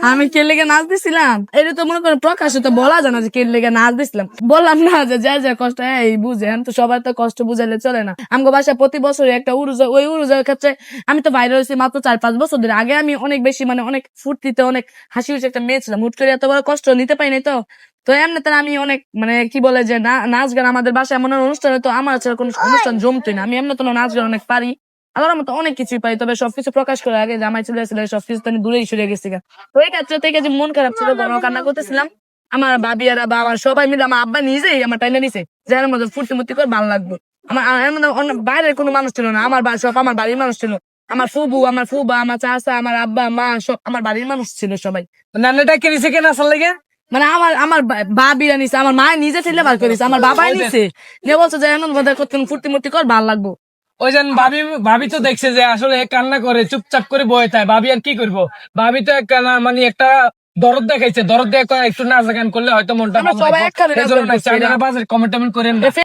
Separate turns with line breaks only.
আমি কে লেগে নাচ দিছিলাম এটা তো মনে করেন প্রকাশে তো বলা যায় না যে কে লেগে নাচ দিছিলাম, বললাম না যে যার যার কষ্ট এই বুঝেন, তো সবার তো কষ্ট বুঝাইলে চলে না। আমগো বাসায় প্রতি বছর একটা উরুজা, ওই উরুজার ক্ষেত্রে আমি তো বাইরে হয়েছি মাত্র 4-5 বছর ধরে। আগে আমি অনেক বেশি মানে অনেক ফুর্তিতে অনেক হাসি খুশি একটা মেয়ে ছিলাম, হুট করে এত বড় কষ্ট নিতে পারি নাই। তো তো এমনিতে আমি অনেক মানে কি বলে যে নাচ গান আমাদের বাসায় এমন অনুষ্ঠান হতো, আমার ছাড়া কোনো অনুষ্ঠান জমতোই না। আমি এমনি তো নাচ গান অনেক পারি, আল্লাহর মতো অনেক কিছুই পাই, তবে সবকিছু প্রকাশ করে আগে জামাই চলে আসলে সবকিছু তো আমি দূরেই সরে গেছি গা। তো এই ক্ষেত্রে থেকে যে মন খারাপ ছিল, ঘন কান্না করতেছিলাম, আমার ভাবিয়ারা বা আমার সবাই মিলে, আমার আব্বা নিজেই আমার টাইনা নিছে যে এর মধ্যে ফুর্তি মুর্তি করে ভালো লাগবে। আমার এর মধ্যে বাইরের কোনো মানুষ ছিল না, আমার সব আমার বাড়ির মানুষ ছিল। আমার ফুবু, আমার ফুবা, আমার চাচা, আমার আব্বা মা সব আমার বাড়ির মানুষ ছিল সবাই।
নানাটা কে নিছে কেন আসল লাগে?
মানে আমার আমার ভাবিরা নিছে, আমার মা নিজে ঠেলে বার করেছে, আমার বাবাই নিছে নিয়ে বলছে যে এমন মধ্যে করতে ফুর্তি মুর্তি কর ভালো লাগবো।
ওই যেন ভাবি ভাবি তো দেখছে যে আসলে কান্না করে চুপচাপ করে বয়ে থাকে, ভাবি আর কি করবো? ভাবি তো মানে একটা দরদ দেখাইছে, দরদ দেখে একটু নাচ গান করলে হয়তো মনটা
আমরা
ভালো
সবাই
লাগবে।
একসাথে নাচ
এই জন্য
গান করছি।
চাইনারা বাজার কমেন্ট করেন না।